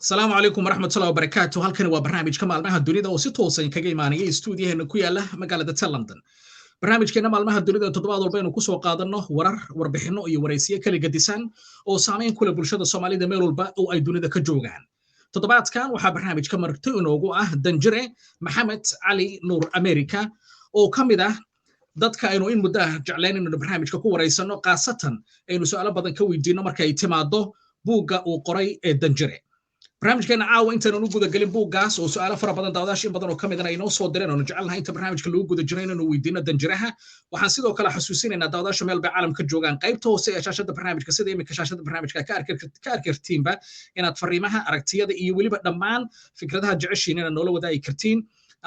السلام عليكم ورحمة الله وبركاته. halkani waa barnaamijka maalmaha dunida oo si toosan kaga imaanaya stuudiyaheena ku yaala magaalada London. barnaamijkeena maalmaha dunida toddobaad walba inuu ku soo qaadano warar, warbixino iyo wareysiyo kala gedisan oo saameyn ku leh bulshada Soomaalida meel walba oo ay dunida ka joogaan. toddobaadkan waxaa barnaamijka marti inoogu ah Danjire Maxamed Cali Nuur America oo kamid ah dadka aynu in muddo ah jecleen inuu barnaamijka ku wareysano qaasatan aynu su'aalo badan ka weydiino marka ay timaado buugga uu qoray ee Danjire. barnaamijkeena caawa intaanu guda galin buuggaas oo su'aalo fara badan daawadayaasha badan oo kamid ah inoo soo direen oo jecelnahay inta barnaamijka lagu guda jiray inuu weydiino Danjiraha waxaan sidoo kale xasuusinaynaa daawadayaasha meel bay caalamka joogaan qaybta hoose ee shaashada barnaamijka sida imika shaashada barnaamijka ka arkartiinba inaad fariimaha aragtiyada iyo weliba dhammaan fikradaha jeceshiin inaad noola wadaagi kartiin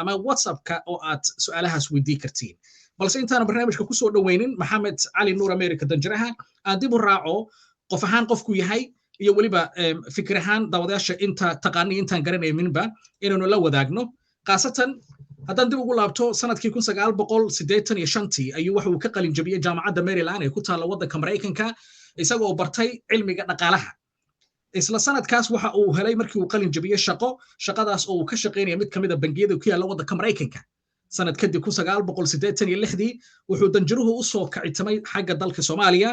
ama WhatsApp-ka oo aad su'aalahaas weydii kartiin balse intaanu barnaamijka ku soo dhaweynin Maxamed Cali Nuur America Danjiraha aan dib u raaco qof ahaan qofku yahay iyo waliba fikir ahaan daawadayaasha inta taqaani intaan garanayninba inaanu la wadaagno qaasatan haddaan dib ugu laabto sanadkii 1985 ayuu waxa uu ka qalin jabiyay jaamacadda Maryland ee ku taala waddanka Mareykanka isagoo bartay cilmiga dhaqaalaha isla sanadkaas waxa uu helay markii uu qalin jabiyay shaqadaas oo uu ka shaqeynayay mid kamid ah bangiyada ku yaala waddanka Mareykanka sanad kadib 1986 wuxuu Danjiruhu u soo kicitamay xagga dalka Soomaaliya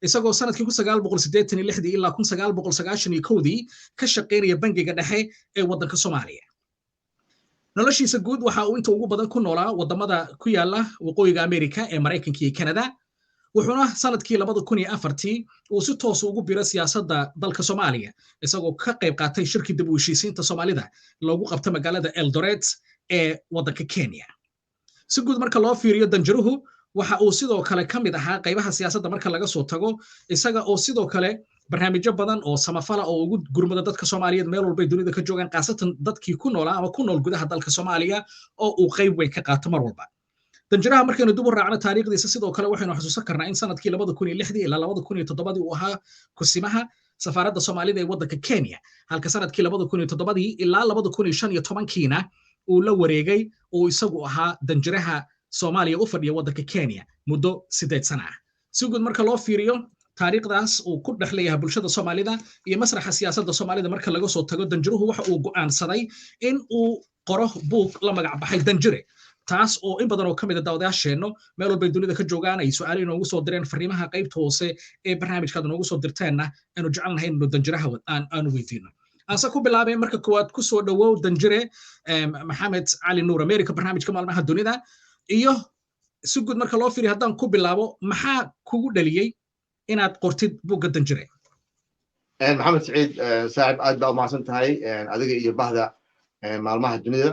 isagoo sanadkii 1986 ilaa 1991 ka shaqeynaya bangiga dhexe ee waddanka Soomaaliya noloshiisa guud waxa uu inta ugu badan ku noolaa wadamada ku yaala waqooyiga Amerika ee Mareykanka iyo Canada wuxuuna sanadkii 2004 uu si toos ugu biiray siyaasadda dalka Soomaaliya isagoo ka qayb qaatay shirkii dib u heshiisiinta Soomaalida loogu qabtay magaalada Eldoret ee waddanka Kenya si guud marka loo fiiriyo Danjiruhu waxa uu sidoo kale kamid ahaa qaybaha siyaasadda marka laga soo tago isaga oo sidoo kale barnaamijyo badan oo samafala oo ugu gurmada dadka Soomaaliyeed meel walba dunida ka joogan qaasatan dadkii ku noolaa ama ku nool gudaha dalka Soomaaliya oo uu qayb weyn ka qaato mar walba Danjiraha markaynu dib u raacno taariikhdiisa sidoo kale waxaynu xasuusan karnaa in sanadkii 2006 ilaa 2007 uu ahaa kusimaha safaaradda Soomaalida ee waddanka Kenya halka sanadkii 2007 ilaa 2015 uu la wareegay oo isagu ahaa Danjiraha Soomaaliya u fadhiya waddanka Kenya muddo 8 sano ah si guud marka loo fiiriyo taariikhdaas uu ku dhaxleeyahay bulshada Soomaalida iyo masraxa siyaasadda Soomaalida marka laga soo tago Danjiruhu waxa uu go'aansaday in uu qoro buug la magac baxay Danjire taas oo in badan oo kamid ah daawadayaasheeno meel walba dunida ka joogaan ay su'aalo inoogu soo direen fariimaha qaybta hoose ee barnaamijka noogu soo dirteenna aanu jecelnahay inuu Danjiraha aan weydiino aanse ku bilaabay marka koowaad ku soo dhawow Danjire Maxamed Cali Nuur America barnaamijka maalmaha dunida iyo si guud marka loo fiiriyo haddaan ku bilaabo maxaa kugu dhaliyay inaad qortid buugga Danjire maxamed saciid saaxib aad baa u mahadsan tahay adiga iyo bahda maalmaha dunida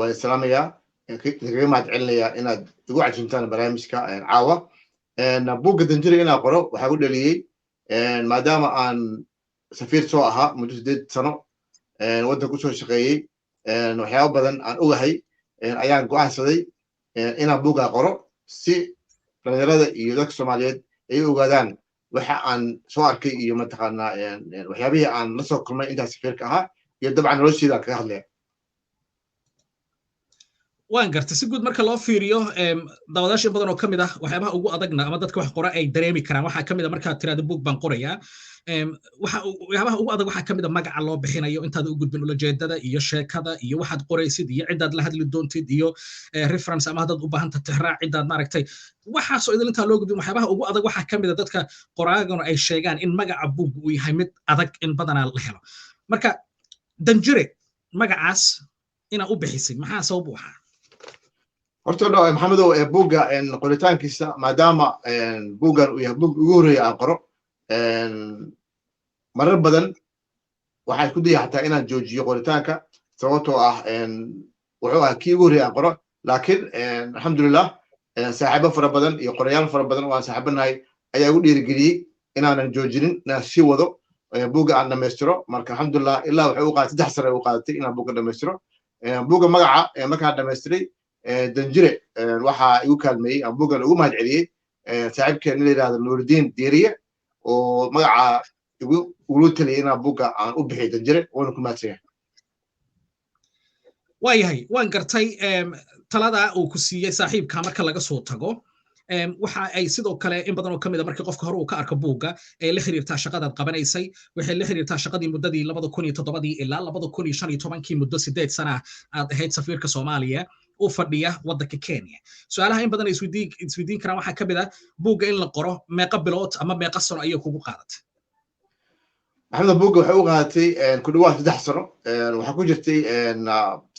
waa islaamayaa kaga mahad celinayaa inaad igu cajintaan barnaamijka caawa buugga Danjire inaan qoro waxaa ku dhaliyey maadaama aan safiir soo ahaa muddo 8 sano waddan ku soo shaqeeyey waxyaabo badan aan ogahay ayaan go'aansaday inaan buugga qoro si dhalinyarada iyo dadka Soomaaliyeed ay ogaadaan waxa aan soo arkay iyo mataqaanaa waxyaabihii aan la soo kulmay intaas safiirka ahaa iyo dabcan nolosheeda kaga hadlaya waan gartay si guud marka loo fiiriyo daawadayaasha badan oo kamid ah waxyaabaha ugu adagna ama dadka wax qora ay dareemi karaan waxa kamid ah marka tiraado buug baan qorayaa waxyaabaha ugu adag waxa kamid ah magaca loo bixinayo intaad u gudbin ulajeedada iyo sheekada iyo waxaad qoraysid iyo cidaad la hadli doontid iyo reference ama hadad u baahanta tixraac cidaad maaragtay waxa soo idin inta loo gudbin waxyaabaha ugu adag waxa kamid ah dadka qoraagana ay sheegaan in magaca buug uu yahay mid adag in badanaa la helo marka Danjire magacaas ina u bixisay maxaa sabab u ahaa horta maxamedow buugga qoritaankiisa maadaama buuggan uu yahay buug ugu horreeya aan qoro marar badan waxaan isku dayay xataa inaan joojiyo qoritaanka sababtoo ah wuxuu ahaa kii ugu horreeya aan qoro laakiin alxamdulillah saaxiibo fara badan iyo qorayaal fara badan oo aan saaxiibanahay ayaa igu dhiirigeliyey inaanan joojinin inaan sii wado buugga aan dhammaystiro marka alxamdulillah ilaa waxay u qaadatay 3 sano ay u qaadatay inaan buugga dhammaystiro buugga magaca markaan dhammaystiray Danjire waxa igu kaalmeeyay aan buuggan ugu mahad celiyey saaxiibkeen la yiraahdo Nuuridiin Diiriye oo magaca ugu taliyay inaan buugga aan u bixiyo Danjire oo ku mahadsanyahay waayahay waan gartay talada uu ku siiyay saaxiibka marka laga soo tago waxa ay sidoo kale in badan oo kamid ah markii qofka hore uu ka arko buugga ee la xiriirtaa shaqadaad qabanaysay waxay la xiriirtaa shaqadii muddadii 2007 ilaa 2015 muddo 8 sana aad ahayd safiirka Soomaaliya u fadhiya waddanka Kenya su'aalaha in badan ay isweydiin karaan waxa kamid ah buugga in la qoro meeqa bilood ama meeqa sano ayay kugu qaadatay maxamed buugga waxay u qaadatay ku dhawaad 3 sano waxaa ku jirtay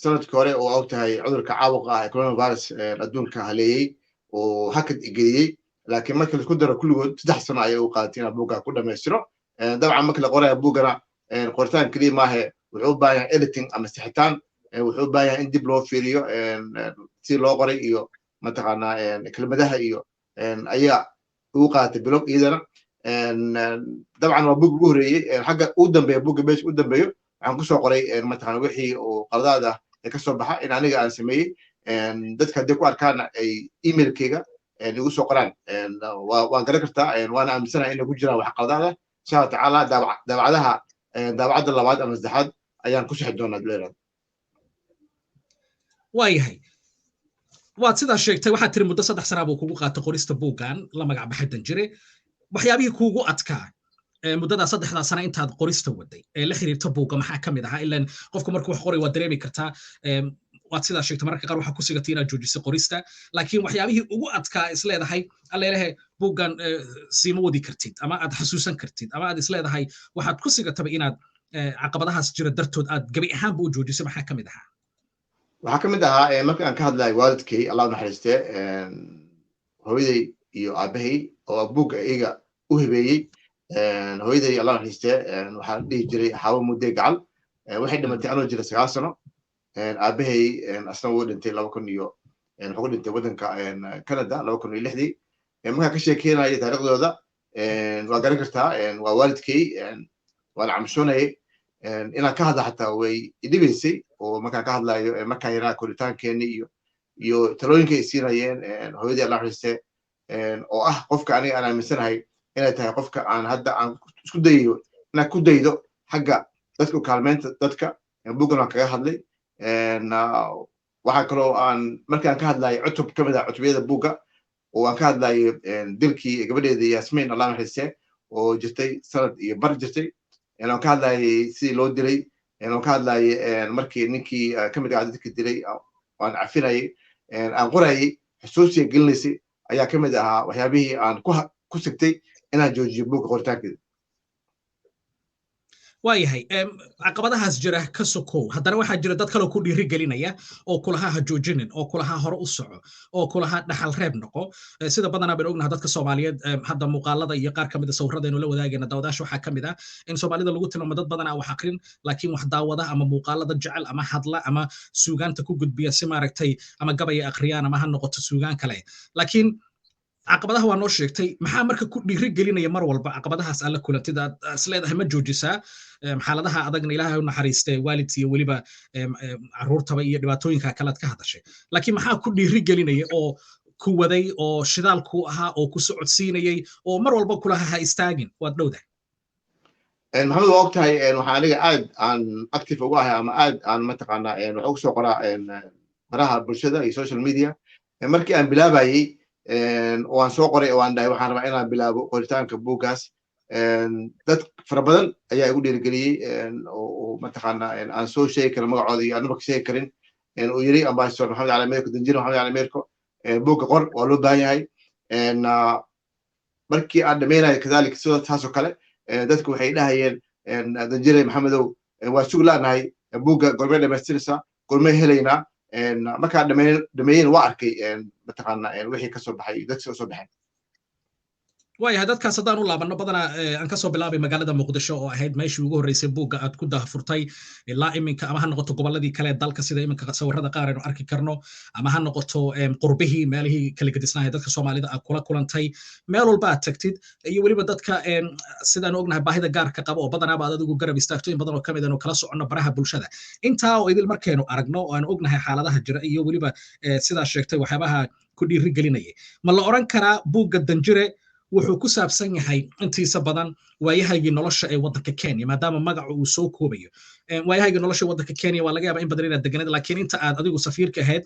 sanadkii hore oo og tahay cudurka caabuqa ah ee coronavirus adduunka haleeyay oo hakad geliyay laakiin markii la isku daro kulligood 3 sano ayay u qaadatay in buugga ku dhameystiro dabcan markii la qorayo buuggana qoritaan kaliya maahe wuxuu u baahan yahay editing ama sixitaan wuxuu u baahan yahay in dib loo fiiriyo si loo qoray iyo mataqaanaa kelmadaha iyo ayaa ugu qaadatay bilog iyadana dabcan waa buug ugu horeeyey xagga u dambeeya buugga meesha u dambeeyo waxaan kusoo qoray mataqaana wixii oo qaladaad ah ee ka soo baxa in aniga aan sameeyey dadka haddii ku arkaan ay emailkayga igu soo qoraan waan garan kartaa waana aaminsanahay inay ku jiraan wax qaladaad ah insha allah tacaala daabacadaha daabacadda labaad ama saddexaad ayaan ku sixi doonaa duleeraad waayahay waad sidaa sheegtay waxaad tiri muddo 3 sana buu kugu qaatay qorista buuggan la magac baxay Danjire waxyaabihii kuugu adkaa muddada 3 sana intaad qorista waday ee la xiriirta buugga maxaa kamid ahaa ilaan qofku markuu wax qoray waa dareemi kartaa waad sidaa sheegtay mararka qaar waxaa ku sigatay inaad joojisay qorista laakiin waxyaabihii ugu adkaa isleedahay alleelahe buuggan siima wadi kartid ama aad xasuusan kartid ama aad isleedahay waxaad ku sigataba inaad caqabadahaas jira dartood aad gabi ahaanba u joojisay maxaa kamid ahaa waxaa kamid ahaa markii aan ka hadlayo waalidkay allah naxariistee hooyaday iyo aabahay oo buugga iyaga u hibeeyey hooyaday allah naxariistee waxaa dhihi jiray xaabo mudday gacal waxay dhimatay anoo jira 9 sano aabahay asna wuu dhintay 2000 iyo wuxuu ku dhintay waddanka Canada 2006 markaa ka sheekeynaya taariikhdooda waa garan kartaa waa waalidkay waan camshoonayay inaan ka hadla xataa way idhibaysay oo markaan ka hadlayo markaan yaraa koritaankeenni iyo talooyinka ay siinayeen hooyadii allah naxariistee oo ah qofka aniga aan aaminsanahay inay tahay qofka aan hadda aan isku dayayo inaan ku daydo xagga dadka kaalmeynta dadka buuggan waan kaga hadlay waxaa kaloo aan markaan ka hadlayo cutub ka mid ah cutubiyada buugga oo aan ka hadlayo dilkii gabadheeda Yasmiin allah naxariistee oo jirtay sanad iyo bar jirtay aan ka hadlayay sidii loo dilay aan ka hadlayay markii ninkii ka mid ah dadkii dilay aan cafinayay aan qorayay xusuusiga gelinaysay ayaa ka mid ahaa waxyaabihii aan ku sigtay inaan joojiyo buugga qoritaankeeda waayahay caqabadahaas jira ka sokow haddana waxaa jira dad kale ku dhiiri gelinaya oo kulaha ha joojinin oo kulaha hore u soco oo kulaha dhaxal reeb noqo sida badanaa baan ognahay dadka Soomaaliyeed hadda muuqaalada iyo qaar kamid ah sawirradaynu la wadaagayna daawadaasha waxaa kamid ah in Soomaalida lagu tilmaamo dad badan wax aqrin laakiin wax daawada ama muuqaalada jecel ama hadla ama suugaanta ku gudbiya si maaragtay ama gabay aqriyaan ama ha noqoto suugaan kale laakiin caqabadaha waa noo sheegtay maxaa marka ku dhiiri gelinaya mar walba caqabadahaas alla kulantida isleedahay ma joojisaa xaaladaha adagna ilaahay u naxariistay waalidkii iyo waliba caruurtaba iyo dhibaatooyinka kale aad ka hadashay laakiin maxaa ku dhiiri gelinaya oo ku waday oo shidaal ku ahaa oo ku socodsiinayay oo mar walba kulaha ha istaagin waad dhowdahay maxamed waa ogtahay waxaa aniga aad aan active ugu ahay ama aad aan mataqaanaa waxa ugu soo qoraa baraha bulshada iyo social media markii aan bilaabayay oo aan soo qoray oo aan dhahay waxaan rabaa inaan bilaabo qoritaanka buuggaas dad fara badan ayaa igu dhiirigeliyey oo mataqaanaa aan soo sheegi karin magacooda iyo aan marka sheegi karin uu yiri ambassador maxamed cali meerko danjire maxamed cali meerko buugga qor waa loo baahan yahay markii aan dhameynayo kadaalika sidoo taasoo kale dadku waxay dhahayeen danjire maxamedow waa sug laanahay buugga gormee dhamaystiraysaa gormee helaynaa markaan dhameeyeen waa arkay mataqaanaa wixii ka soo baxay dadkii soo baxay waayahay dadkaas haddaan u laabanno badanaa aan kasoo bilaabay magaalada muqdisho oo ahayd meeshii ugu horreysay buugga aad ku daahfurtay ilaa iminka ama ha noqoto gobolladii kale dalka sida iminka sawirrada qaar aynu arki karno ama ha noqoto qurbihii meelihii kala gedisnaahay dadka soomaalida aad kula kulantay meel walba aad tagtid iyo weliba dadka sidaan ognahay baahida gaarka qaba oo badanaaba aad adigu garab istaagto in badan oo kamid aynu kala soconno baraha bulshada intaa oo idil markaynu aragno oo aan ognahay xaaladaha jira iyo weliba sidaa sheegtay waxyaabaha ku dhiiri gelinayay ma la oran karaa buugga danjire wuxuu ku saabsan yahay intiisa badan waayahaygii nolosha ee waddanka Kenya maadaama magacu uu soo koobayo waayahaygii nolosha waddanka Kenya waa laga yaabaa in badan inaad deganeed laakiin inta aad adigu safiirka ahayd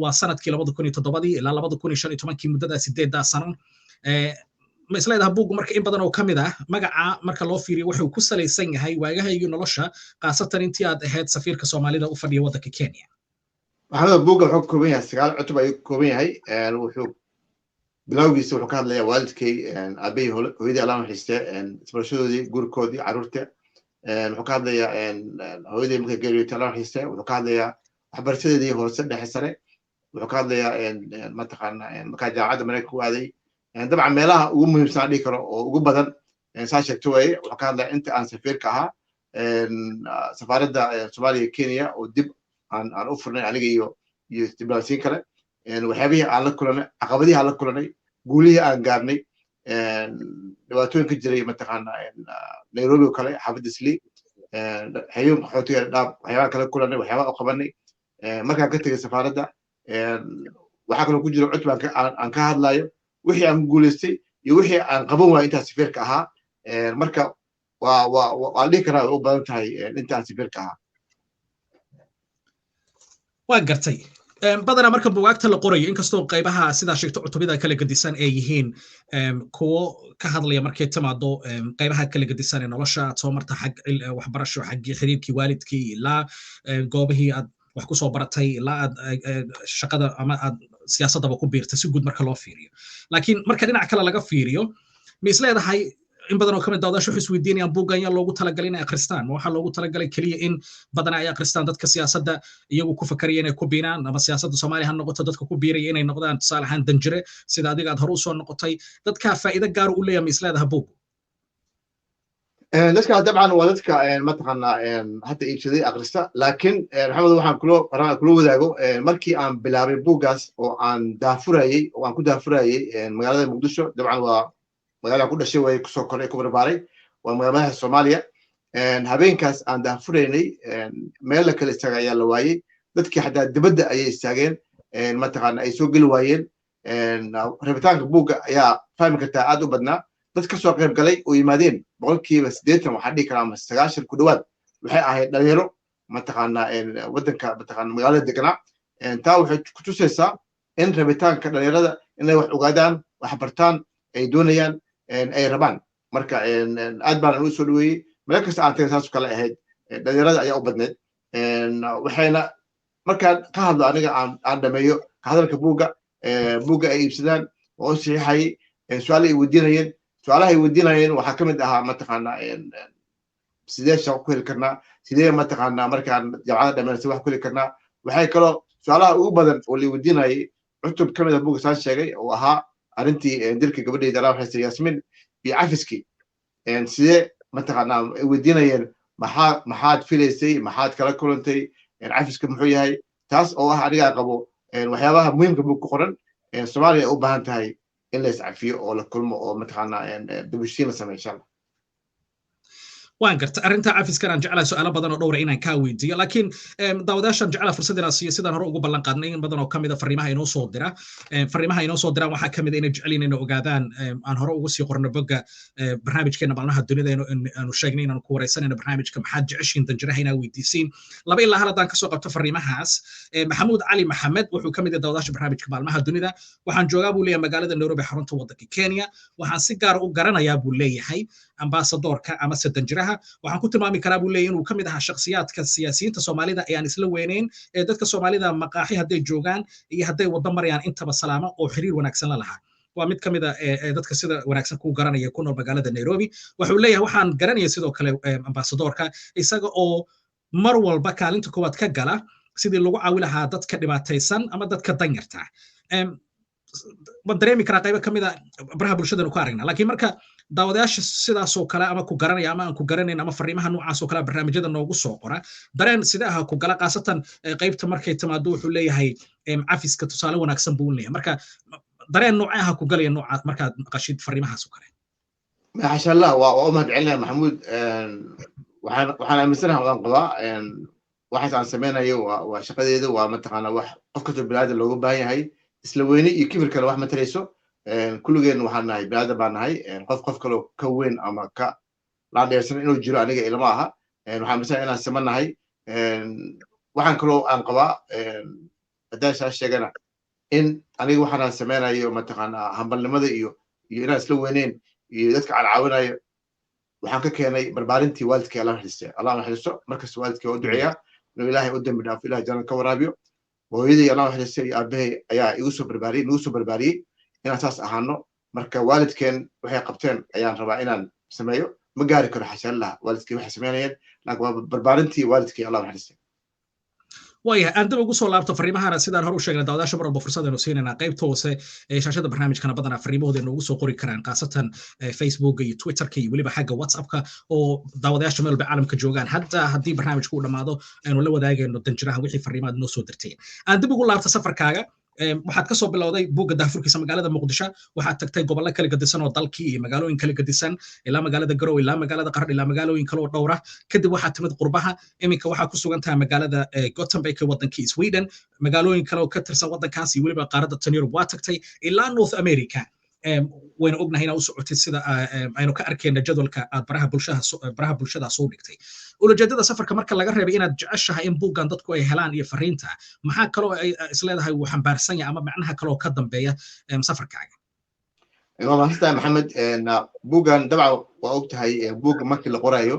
waa sanadkii 2007 ilaa 2015 muddada 8 sano ma isleedahay buuggu marka in badan oo kamid ah magaca marka loo fiiriyo wuxuu ku salaysan yahay waagahaygii nolosha qaasatan intii aad ahayd safiirka Soomaalida u fadhiya waddanka Kenya maxamed buugga wuxuu ka kooban yahay 9 cutub ayuu ka kooban yahay wuxuu bilowgiisa wuxuu ka hadlayaa waalidkay aabay hooyadii Allah naxariistay isbarashadoodii gurikoodii carruurta wuxuu ka hadlayaa hooyadii markay geeriyootay Allah naxariistay wuxuu ka hadlayaa waxbarashadeedii hoose dhexe sare wuxuu ka hadlayaa mataqaana markaa jaamacadda Mareykanka u aaday dabcan meelaha ugu muhiimsan dhihi karo oo ugu badan saa sheegto waaye wuxuu ka hadlayaa inta aan safiirka ahaa safaaradda Soomaaliya Kenya oo dib aan u furnay aniga iyo diblomaasiyiin kale waxyaabihii aan la kulanay caqabadihii aan la kulanay guulihii aan gaarnay dhibaatooyin ka jiray mataqaana Nairobi oo kale xaafadda Islii xayuun qaxootiga dhaab waxyaabaha kala kulanay waxyaabaha u qabanay markaan ka tegay safaaradda waxaa kaloo ku jira cutub aan ka hadlayo wixii aan guulaystay iyo wixii aan qaban waayay intaan safiirka ahaa marka waa dhihi karaa way u badan tahay intaan safiirka ahaa waa gartay badanaa marka buugaagta la qorayo inkastoo qaybaha sidaa sheegto cutubada kala gedisan ay yihiin kuwo ka hadlaya markay timaado qaybaha kala gedisan ee nolosha aad soo marta xag waxbarasho xaggii xiriirkii waalidkii ilaa goobihii aad wax ku soo baratay ilaa aad shaqada ama aad siyaasadaba ku biirtay si guud marka loo fiiriyo laakiin marka dhinac kale laga fiiriyo ma isleedahay in badan oo kamid dawdaasho isweydiinayaan buuggan yaa loogu talagalay inay akhristaan ma waxaa loogu talagalay keliya in badan ay akhristaan dadka siyaasadda iyagu ku fakaraya inay ku biinaan ama siyaasadda Soomaaliya ha noqoto dadka ku biiraya inay noqdaan tusaale ahaan danjire sida adiga aad hore u soo noqotay dadka faa'iido gaar u leeyahay ma isleedahay buuggu dadka dabcan waa dadka mataqaana hadda iibsaday akhrista laakiin maxamed waxaan kula wadaago markii aan bilaabay buuggaas oo aan ku daafurayay magaalada Muqdisho dabcan waa magaalada ku dhashay way kusoo koray ku barbaaray waa magaalada Soomaaliya habeenkaas aan daafuraynay meel la kala istaagay ayaa la waayay dadkii xataa dibadda ayay istaageen mataqaana ay soo geli waayeen rabitaanka buugga ayaa fahmi kartaa aad u badnaa dad ka soo qayb galay oo yimaadeen 80% waxaa dhihi karaa ama 90 ku dhawaad waxay ahayd dhalinyaro mataqaana waddanka mataqaana magaalada deganaa taa waxay ku tusaysaa in rabitaanka dhalinyarada inay wax ogaadaan wax bartaan ay doonayaan ay rabaan marka aad baan u soo dhaweeyey meel kasta aan tagay saas kale ahayd dhalinyarada ayaa u badneed waxayna markaan ka hadlo aniga aan dhameeyo ka hadalka buugga ay iibsadaan oo saxiixayay su'aalo ay weydiinayeen su'aalaha ay weydiinayeen waxaa ka mid ahaa mataqaana sidee shaqo ku heli karnaa sidee mataqaana markaan jaamacadda dhammaynaysa wax ku heli karnaa waxay kaloo su'aalaha ugu badan oo la weydiinayay cutub ka mid ah buugga saan sheegay oo ahaa arrintii dilka gabadhayda Allah naxariistay Yasmin iyo cafiskii sidee mataqaana ay weydiinayeen maxaad filaysay maxaad kala kulantay cafiska muxuu yahay taas oo ah aniga qabo waxyaabaha muhiimka buug ku qoran Soomaaliya u baahan tahay in la iscafiyo oo la kulmo oo mataqaana dibushiin la sameeyo insha Allah waan gartay arrinta cafiskan aan jeclaa su'aalo badan oo dhowr inaan ka weydiiyo laakiin daawadaashan jeclaa fursad inaan siiyo sidaan hore ugu ballan qaadnay in badan oo kamid ah fariimaha inoo soo diraan waxaa kamid ah inay jeceliin inay ogaadaan aan hore ugu sii qorno bogga barnaamijkeena maalmaha dunida aanu sheegnay inaan ku wareysanayno barnaamijka maxaad jeceshiin danjiraha inaa weydiisiin laba ilaa hal haddaan kasoo qabto fariimahaas maxamuud cali maxamed wuxuu kamid ah daawadaasha barnaamijka maalmaha dunida waxaan joogaa buu leeyahay magaalada Nairobi xarunta waddanka Kenya waxaan si gaar u garanayaa buu leeyahay ambaasadorka ama danjiraha waxaan ku tilmaami karaa buu leeyahay inuu kamid ahaa shakhsiyaadka siyaasiyiinta Soomaalida ayaan isla weynayn ee dadka Soomaalida maqaaxi hadday joogaan iyo hadday wada marayaan intaba salaamo oo xiriir wanaagsan la lahaa waa mid kamid ah dadka sida wanaagsan ku garanaya ku nool magaalada Nairobi wuxuu leeyahay waxaan garanaya sidoo kale ambaasadorka isaga oo mar walba kaalinta koowaad ka gala sidii lagu caawi lahaa dadka dhibaataysan ama dadka danyarta ma dareemi karaa qaybo kamid ah baraha bulshadanu ku aragnaa laakiin marka daawadayaasha sidaas oo kale ama ku garanaya ama aan ku garanayn ama fariimaha noocaas oo kale barnaamijyada noogu soo qora dareen sida ah ku gala qaasatan qaybta markay timaado wuxuu leeyahay cafiska tusaale wanaagsan buu leeyahay marka dareen noocee ah ku galaya nooca markaad maqashid fariimahaas oo kale maasha Allah waa u mahadcelinaya Maxamuud waxaan aaminsanahay waan qabaa waxaas aan sameynayo waa shaqadeedu waa mataqaana wax qof kasta bini'aadam looga baahan yahay isla weyni iyo kibirkana wax ma tarayso kulligeen waxaan nahay bini'aadam baan nahay qof kaloo ka weyn ama ka laandheersan inuu jiro aniga ilama aha waxaan misan inaan siman nahay waxaan kaloo aan qabaa haddaan saa sheegana in aniga waxaanaan samaynayo mataqaanaa hambalnimada iyo inaan isla weyneyn iyo dadka aan caawinayo waxaan ka keenay barbaarintii waalidkay allah naxariistay allah naxariisto markasta waalidkay oo duceeyaa inuu ilaahay u dambi dhaafo ilahay jannada ka waraabiyo hooyadii allah naxariistay iyo aabahay ayaa igu soo barbaariyey inaan saas ahaano marka waalidkeen waxay qabteen ayaan rabaa inaan sameeyo ma gaari karo xashaan laha waalidkay waxay samaynayeen laakiin waa barbaarintii waalidkay allah naxariistay waayahay aan dib ugu soo laabto fariimahana sidaan hore u sheegnay daawadayaasha mar walba fursadaynu siinayna qaybta hoose ee shaashada barnaamijkana badanaa fariimahooda noogu soo qori karaan khaasatan facebooka iyo twitterka iyo weliba xagga whatsappka oo daawadayaasha meel walba caalamka joogaan hadda haddii barnaamijku u dhammaado aynu la wadaagayno danjiraha wixii fariimaad noo soo dirtay aan dib ugu laabto safarkaaga waxaad ka soo bilowday buugga daahfurkiisa magaalada muqdisho waxaad tagtay gobollo kala gadisan oo dalkii iyo magaalooyin kala gadisan ilaa magaalada garow ilaa magaalada qardh ilaa magaalooyin kale oo dhowra kadib waxaad timid qurbaha iminka waxaa ku sugan tahay magaalada gothenburg ee wadankii sweden magaalooyin kale oo ka tirsan wadankaas iyo weliba qaaradda tan yurub waa tagtay ilaa north america wayna ognahay inaa u socotid sida aynu ka arkayna jadwalka aad baraha bulshada soo dhigtay ulajeedada safarka marka laga reebay inaad jeceshahay in buuggan dadku ay helaan iyo fariinta maxaa kaloo ay isleedahay uu xambaarsan yahay ama macnaha kaloo ka dambeeya safarkaaga waa mahadsantahay maxamed buuggan dabcan waa og tahay buugga markii la qorayo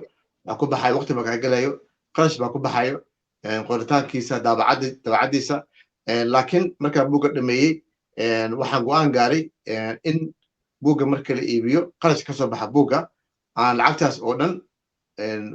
waa ku baxayo waqti baa kaa gelayo qarash baa ku baxayo qoritaankiisa daabacadiisa laakiin markaa buugga dhameeyey waxaan go'aan gaaray in buugga marka la iibiyo qarash ka soo baxa buugga aan lacagtaas oo dhan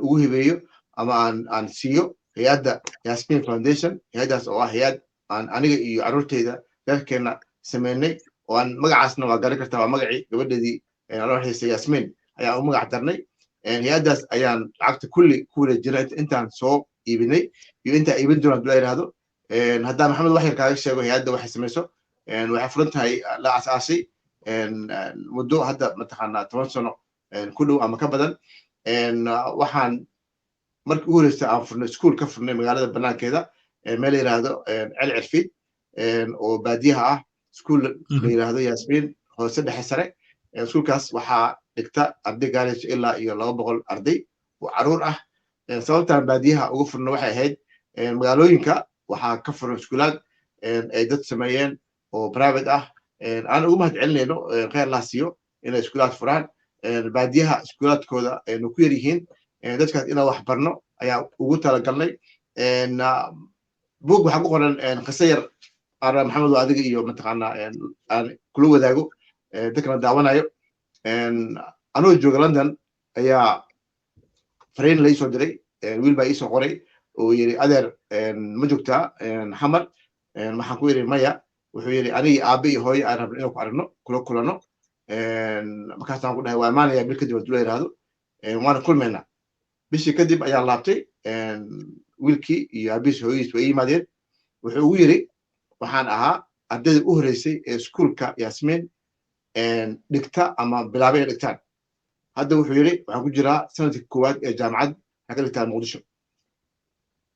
ugu hibeeyo ama aan siiyo hay'adda Yasmin Foundation hay'addaas oo ah hay'ad aan aniga iyo carruurteyda reerkeena sameynay oo aan magacaasna waa garan kartaa waa magacii gabadheedii allah naxariistay Yasmin ayaa u magac darnay hay'addaas ayaan lacagta kulli ku wareejinay intaan soo iibinay iyo intaa iibin doona hadduu la yidhaahdo haddaan maxamed wax yar kaaga sheego hay'adda waxay samayso waxay furan tahay la asaasay muddo hadda mataqaanaa 10 sano ku dhow ama ka badan waxaan markii ugu horeysay aan furnay iskuul ka furnay magaalada banaankeeda meel la yidhaahdo cel cirfiid oo baadiyaha ah iskuul la yidhaahdo Yasmin hoose dhexe sare iskuulkaas waxaa dhigta arday gaarayso ilaa iyo 200 arday oo caruur ah sababtaan baadiyaha ugu furno waxay ahayd magaalooyinka waxaa ka furan iskuulaad ay dad sameeyeen oo private ah aan ugu mahad celinayno khayr la siiyo inay iskuulaad furaan baadiyaha iskuulaadkooda aynu ku yar yihiin dadkaas inaan wax barno ayaa ugu talagalnay buug waxaa ku qoran qiso yar ara maxamed oo adiga iyo mataqaanaa aan kula wadaago dadkana daawanayo anoo jooga london ayaa fariin la isoo diray wiil baa iisoo qoray oo yiri adeer ma joogtaa xamar waxaan ku yiri maya wuxuu yiri aniga aabe iyo hooyo aan rabno inaan ku aragno kula kulano markaasaan ku dhahay waa imaanaya bil kadib hadduu la yidhaahdo waana kulmaynaa bishii kadib ayaan laabtay wiilkii iyo aabihiis hooyadiis way yimaadeen wuxuu ugu yiri waxaan ahaa ardayda u horeysay ee iskuulka Yasmin dhigta ama bilaabay inay dhigtaan hadda wuxuu yiri waxaan ku jiraa sanadkii koowaad ee jaamacad ka dhigtaa muqdisho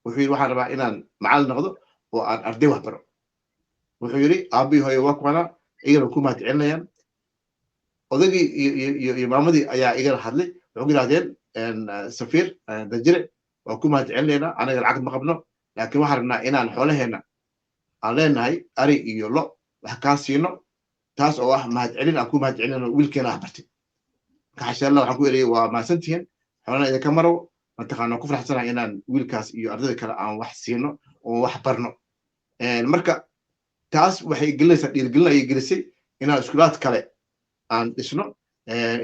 wuxuu yiri waxaan rabaa inaan macallin noqdo oo aan arday wax baro wuxuu yiri aabii hooyo waa kuwana iyagana ku mahad celinayaan odagii iyo maamadii ayaa igala hadlay wuxuu ku yidhahdeen safiir dajire waa ku mahad celinaynaa anaga lacag ma qabno laakiin waxaan rabnaa inaan xoolaheena aan leenahay ari iyo lo wax kaa siino taas oo ah mahad celin aan ku mahad celinayno wiilkeena wax bartay marka xashaalla waxaan ku eriyey waa mahadsantihiin xoolana idinka marow mataqaana ku faraxsanahay inaan wiilkaas iyo ardayda kale aan wax siino oo wax barno marka taas waxay gelinaysaa dhiirigelin ayay gelisay inaan iskuulaad kale aan dhisno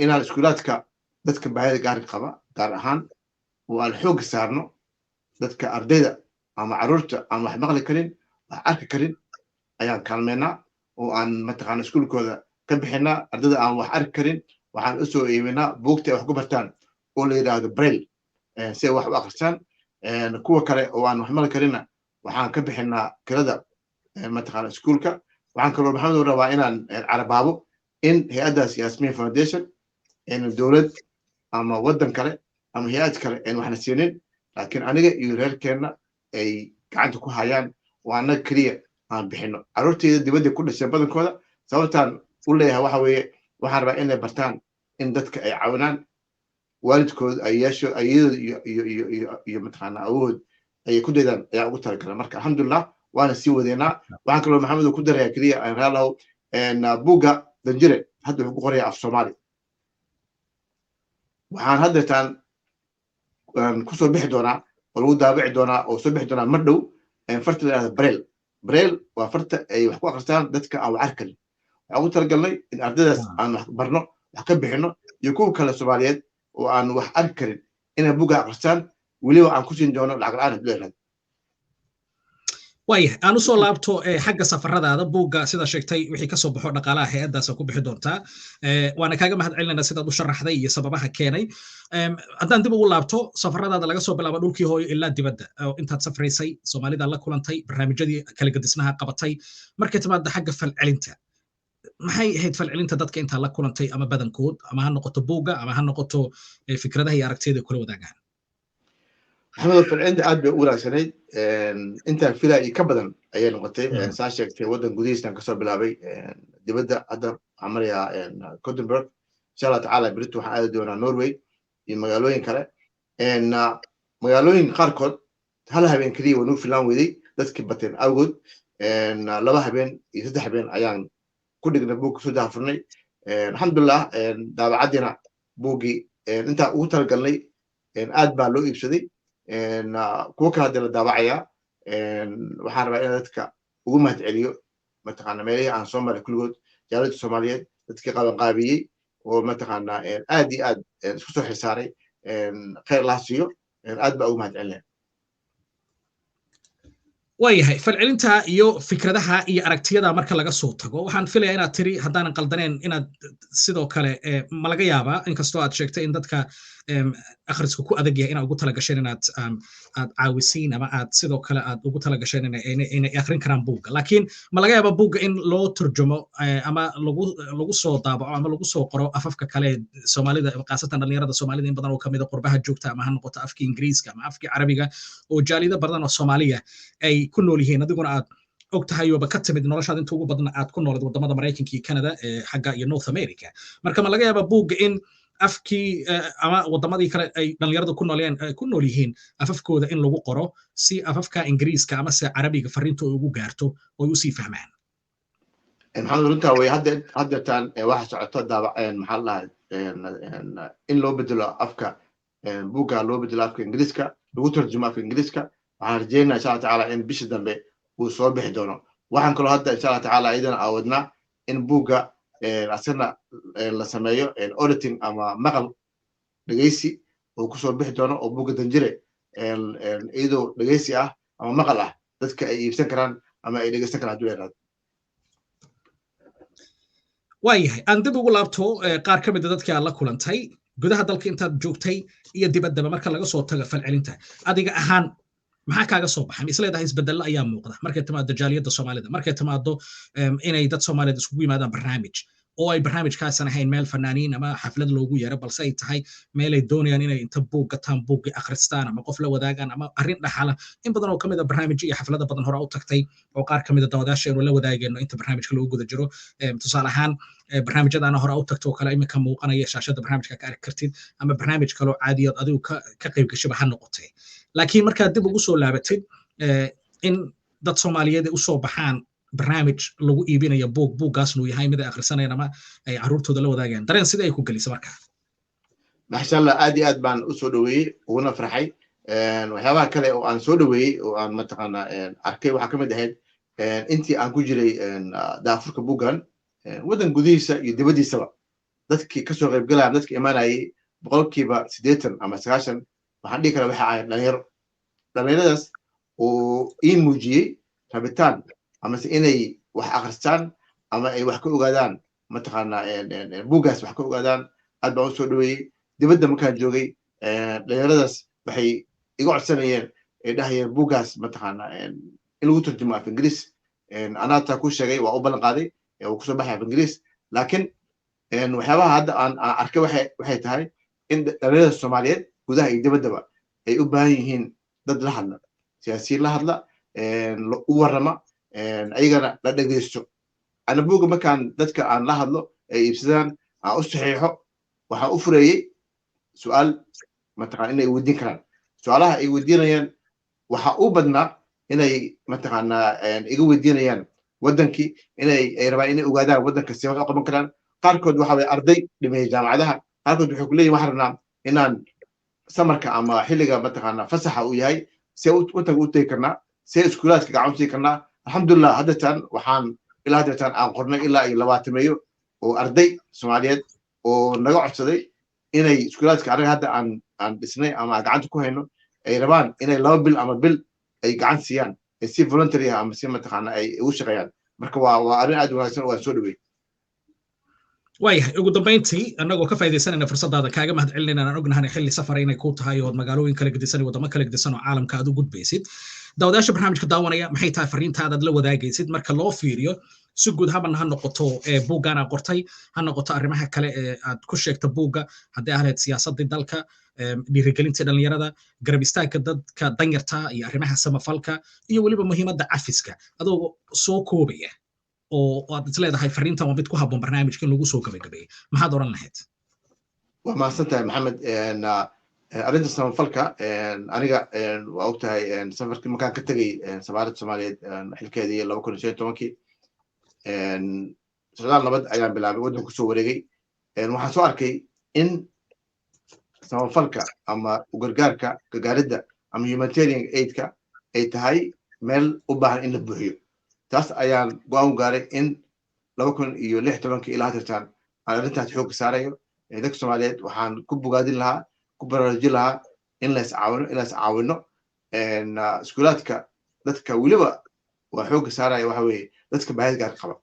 inaan iskuulaadka dadka baahida gaarka qaba gaar ahaan oo aan xoog saarno dadka ardayda ama carruurta aan wax maqli karin wax arki karin ayaan kaalmeynaa oo aan mataqaana iskuulkooda ka bixinaa ardayda aan wax arki karin waxaan u soo iibinaa buugta ay wax ku bartaan oo la yidhaahdo braille si ay wax u akhristaan kuwa kale oo aan wax maqli karinna waxaan ka bixinaa kirada mataqaana iskuulka waxaan kaloo maxamed u rabaa inaan carabaabo in hay'addaas Yasmin Foundation dowlad ama waddan kale ama hay'ad kale aan waxna siinin laakiin aniga iyo reerkeenna ay gacanta ku hayaan oo annaga keliya aan bixino carruurteyda dibadda ku dhashay badankooda sababtaan u leeyahay waxa weeye waxaan rabaa inay bartaan in dadka ay caawinaan waalidkood ay yeesho ayadooda iyo mataqaanaa awood ay ku daydaan ayaa ugu talagalay marka alxamdulillah waana sii wadeynaa waxaan kaloo maxamed ku darayaa keliya aan raalahow buugga danjire hadda wuxuu ku qorayaa af soomaali waxaan haddeetaan kusoo bixi doonaa oo lagu daabici doonaa oo soo bixi doonaa mar dhow farta la yidhahda brel waa farta ay wax ku akhristaan dadka aan wax arkanin waxaan ugu talagalnay in ardaydaas aan wax barno wax ka bixino iyo kuwa kale soomaaliyeed oo aan wax arki karin inay buugga akhristaan weliba aan ku siin doono lacag la'aan haduu leeyahay waaya aan usoo laabto xagga safaradaada buugga sida sheegtay wixii kasoo baxo dhaqaalaha hay-addaas ku bixi doontaa waana kaaga mahad celinayna sidaad u sharaxday iyo sababaha keenay haddaan dib ugu laabto safaradaada laga soo bilaabo dhulkii hooyo ilaa dibadda intaad safraysay soomaalida la kulantay barnaamijyadii kala gadisnaha qabatay markay timaada xagga falcelinta maxay ahayd falcelinta dadka intaa la kulantay ama badankood ama ha noqoto buugga ama ha noqoto fikradaha iyo aragtiyada kula wadaagaan maxamed falcelinta aad bay u wanaagsanayd intaan filaa iyo ka badan ayay noqotay saa sheegtay waddan gudihiisaan kasoo bilaabay dibadda hadda waxaan marayaa gothenburg insha allah tacaala berito waxaan aadi doonaa norway iyo magaalooyin kale magaalooyin qaarkood hal habeen keliya waa nuu filaan weday dadkii bateen awgood 2 habeen iyo 3 habeen ayaan ku dhignay buug soo daafurnay alxamdulillah daabacadiina buuggii intaa ugu talagalnay aad baa loo iibsaday kuwa kale hadda la daabacayaa waxaan rabaa in dadka ugu mahad celiyo mataqaana meelihii aan soo maray kulligood jaalada soomaaliyeed dadkii qabanqaabiyey oo mataqaana aad iyo aad isku soo xilsaaray khayr laha siiyo aad baa ugu mahad celinaya waayahay falcelinta iyo fikradaha iyo aragtiyada marka laga soo tago waxaan filayaa inaad tiri haddaanan qaldaneen inaad sidoo kale ma laga yaabaa inkastoo aad sheegtay in dadka akhrisku ku adag yahay inaad ugu talagasheen inaad aad caawisiin ama aad sidoo kale aad ugu talagasheen inay akhrin karaan buugga laakiin ma laga yaabaa buugga in loo turjumo ama lagu soo daabaco ama lagu soo qoro afafka kale soomaalida khaasatan dhalinyarada soomaalida in badan oo kamid a qurbaha joogta ama ha noqoto afkii ingiriiska ama afkii carabiga oo jaalida badan oo soomaaliya ay ku nool yihiin adiguna aad og tahay ooba ka timid noloshaad inta ugu badan aad ku noolad wadamada maraykanka iyo canada xagga iyo north america marka ma laga yaabaa buugga in afkii ama wadamadii kale ay dhalinyaradu ku nool yihiin afafkooda in lagu qoro si afafka ingiriiska ama se carabiga fariinta ay ugu gaarto oo ay usii fahmaan maxamed runtaa way haddeetaan waxa socoto maxaa lahaa in loo bedelo afka buugga loo bedelo afka ingiriiska lagu tarjumo afka ingiriiska waxaan rajeynaa insha allah tacaala in bisha dambe uu soo bixi doono waxaan kaloo hadda insha allah tacaala iyadana aawadnaa in buugga asagna la sameeyo auditing ama maqal dhegeysi oo kusoo bixi doono oo buugga danjire iyadoo dhegeysi ah ama maqal ah dadka ay iibsan karaan ama ay dhegeysan karaan hadduu yaraado waayahay aan dib ugu laabto qaar ka mida dadkii aad la kulantay gudaha dalka intaad joogtay iyo dibaddaba marka laga soo tago falcelinta adiga ahaan maxaa kaaga soo baxay is leedahay isbeddello ayaa muuqda markay timaado jaaliyadda soomaalida markay timaado inay dad soomaaliyeed iskugu yimaadaan barnaamij oo ay barnaamijkaasan ahayn meel fanaaniin ama xaflad loogu yeero balse ay tahay meel ay doonayaan inay inta buug gataan buuggii akhristaan ama qof la wadaagaan ama arrin dhaxala in badan oo kamid a barnaamijyo iyo xaflada badan hore u tagtay oo qaar kamid a dawadaasha aynu la wadaagayno inta barnaamijka loogu guda jiro tusaale ahaan barnaamijyadaana hore u tagto oo kale iminka muuqanaya shaashada barnaamijka ka arki kartid ama barnaamij kaloo caadiyood adigu ka qayb gashiba ha noqotay laakiin markaad dib ugu soo laabatid in dad soomaaliyeed u soo baxaan barnaamij lagu iibinayo buuggaasnu yahay mid ay akhrisanayaan ama ay carruurtooda la wadaagayaan dareen sidee ay ku gelisa marka maxsha allah aad iyo aad baan u soo dhoweeyey uguna farxay waxyaabaha kale oo aan soo dhoweeyey oo aan mataqaana arkay waxaa ka mid ahayd intii aan ku jiray daafurka buuggan waddan gudihiisa iyo dibaddiisaba dadkii kasoo qaybgalayaan dadka imaanayay 80% ama 90 waxaan dhihi karaa waxa ahayd dhalinyaradaas oo ii muujiyey rabitaan amase inay wax akhristaan ama ay wax ka ogaadaan mataqaana buuggaas wax ka ogaadaan aad baan u soo dhoweeyey dibadda markaan joogay dhalinyaradaas waxay iga codsanayeen ay dhahayeen buuggaas mataqaana in lagu turjumo af ingiriis anaa taa ku sheegay waa u ballan qaaday uu kusoo baxay af ingiriis laakiin waxyaabaha hadda aan arkay waxay tahay in dhalinyarada soomaaliyeed gudaha iyo dibaddaba ay u baahan yihiin dad la hadla siyaasiyiin la hadla u warrama ayagana la dhegeysto ana buugga markaan dadka aan la hadlo ay iibsadaan aan u saxiixo waxaan u fureeyey su'aal mataqaana inay weydiin karaan su'aalaha ay weydiinayaan waxa u badnaa inay mataqaanaa iga weydiinayaan waddankii ay rabaan inay ogaadaan waddanka si wax u qaban karaan qaarkood waxa way arday dhimeeyay jaamacadaha qaarkood waxay ku leeyihin waxaan rabnaa inaan samarka ama xilliga mataqaanaa fasaxa uu yahay see waddanka u tegi karnaa see iskuulaadka gacan u sii karnaa alxamdulillah haddatan waxaan ilaa haddatan aan qornay ilaa iyo 20 oo arday Soomaaliyeed oo naga codsaday inay iskuulaadka anaga hadda aan dhisnay ama gacanta ku hayno ay rabaan inay 2 bil ama bil ay gacan siiyaan ay si voluntary ama si mataqaana ay ugu shaqeeyaan marka waa arrin aad u wanaagsan oo aan soo dhaweeyay waayahay ugu dambeyntii annagoo ka faa'iidaysanayna fursadaada kaaga mahadcelinayna aan ognahay xilli safar inay ku tahay oo magaalooyin kala gedisan iyo wadamo kala gedisan oo caalamka aad u gudbaysid daawadayaasha barnaamijka daawanaya maxay tahay fariintaadaad la wadaagaysid marka loo fiiriyo si guud haban ha noqoto buuggaan aad qortay ha noqoto arrimaha kale ee aad ku sheegta buugga haddii ahayd siyaasadii dalka dhiirigelinta dhalinyarada garab istaagka dadka danyarta iyo arrimaha samafalka iyo weliba muhiimadda cafiska adoo soo koobaya oo aad isleedahay fariintan waa mid ku habboon barnaamijka in lagu soo gabagabeeyey maxaad oran lahayd waa mahadsantahay maxamed arrinta samafalka aniga waa ogtahay safarkii markaan ka tegey safaaradda Soomaaliyeed xilkeedii 2015 socdaal nabad ayaan bilaabay waddanku soo wareegay waxaan soo arkay in samafalka ama u gargaarka gargaaridda ama humanitarian aidka ay tahay meel u baahan in la buuxiyo taas ayaan go'aan u gaaray in 2016 ilaa haatan aan arrintaas xoog saarayo dadka Soomaaliyeed waxaan ku bogaadin lahaa ku baraarujin lahaa in la iscaawino iskuulaadka dadka weliba waa xoog saaraya waxa weeye dadka baahida gaar qaba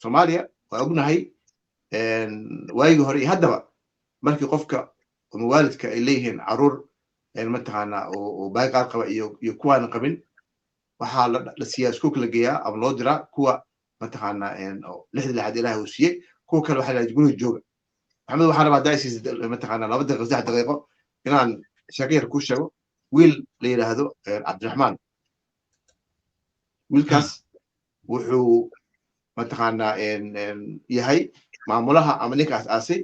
Soomaaliya waa ognahay waayigii hore iyo haddaba markii qofka ama waalidka ay leeyihiin caruur mataqaana oo baahi gaar qaba iyo kuwaan qabin waxaa la siiyaa iskuulka la geeyaa ama loo diraa kuwa mataqaana 6 ilaahay uu siiyey kuwa kale waxaa la guriga jooga maxamed waxaan rabaa daaisis mataqaana 2 daqiiqo 3 daqiiqo inaan sheeko yar ku sheego wiil la yiraahdo Cabdiraxmaan wiilkaas wuxuu mataqaana yahay maamulaha ama ninka asaasay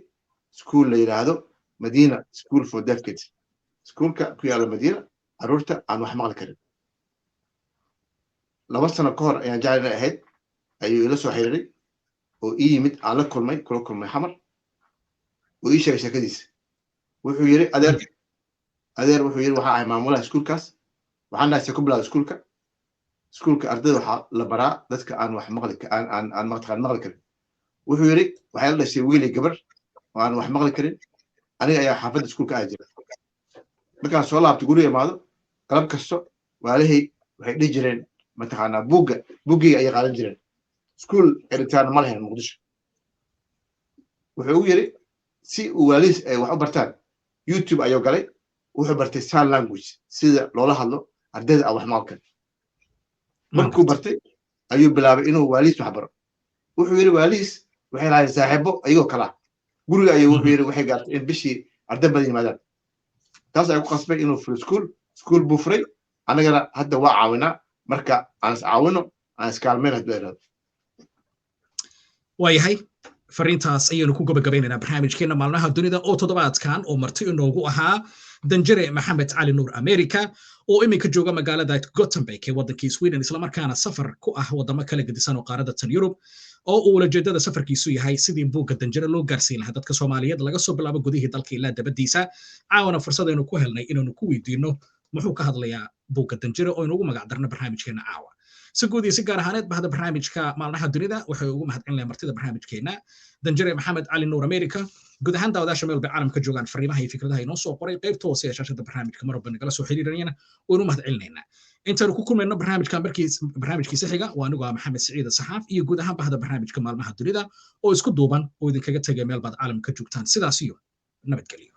school la yiraahdo Medina School for Deaf Kids schoolka ku yaala Medina caruurta aan wax maqli karin 2 sano ka hor ayaan jeclay ahayd ayuu ila soo xiriiray oo ii yimid aan la kulmay xamar oo ii sheegay sheekadiisa wuxuu yiri adeer wuxuu yiri waxa ay maamulaha iskuulkaas waxaan dhahay ku bilaabay iskuulka ardayda waxa la baraa dadka aan wax maqli aan maqli karin wuxuu yiri waxay la dhashay wiil iyo gabar oo aan wax maqli karin aniga ayaa xaafadda iskuulka aad jira markaan soo laabtay guriga imaado qalab kasto waalahay waxay dhihi jireen mataqaana buuggiga ayay qaadan jireen iskuul xiritaan ma lahayn Muqdisho wuxuu yiri si uu waalidiis ay wax u bartaan YouTube ayuu galay wuxuu bartay sign language sida loola hadlo ardayda aan wax maqli karin markuu bartay ayuu bilaabay inuu waalidiis wax baro wuxuu yiri waalidiis waxay lahaayeen saaxiibo ayagoo kala guriga ayuu wuxuu yiri waxay gaartay in bishii arday badan yimaadaan taas ay ku qasbay inuu furo school buu furay anagana hadda waa caawinaa marka aan is caawino aan iskaalmeyn hadda dheeraad waayahay fariintaas ayaynu ku gabagabaynaynaa barnaamijkeena maalmaha dunida oo toddobaadkan oo marti inoogu ahaa danjire maxamed cali nuur america oo iminka jooga magaalada Gothenburg ee waddankii Sweden isla markaana safar ku ah wadamo kala gedisan oo qaaradda tan Yurub oo uu ujeedada safarkiisu yahay sidii buugga danjire loo gaarsiin lahaa dadka Soomaaliyeed laga soo bilaabo gudihii dalka ilaa dabadiisa caawana fursadaynu ku helnay inaanu ku weydiino muxuu ka hadlayaa buugga danjire oo inugu magac darna barnaamijkeena caawa si guud iyo si gaar ahaaneed bahda barnaamijka maalmaha dunida waxay ugu mahadcelinayaan martida barnaamijkeena danjire maxamed cali nuur america guud ahaan daawadaasha meel bay caalamka joogaan fariimaha iyo fikradaha inoo soo qoray qaybta hoose ee shaashada barnaamijka marwalba nagala soo xiriiranayana waynu mahadcelinaynaa intaanu ku kulmayno barnaamijkiisa xiga waa anigu maxamed siciid saxaaf iyo guud ahaan bahda barnaamijka maalmaha dunida oo isku duuban oo idinkaga tagay meel baad caalamka joogtaan sidaas iyo nabadgelyo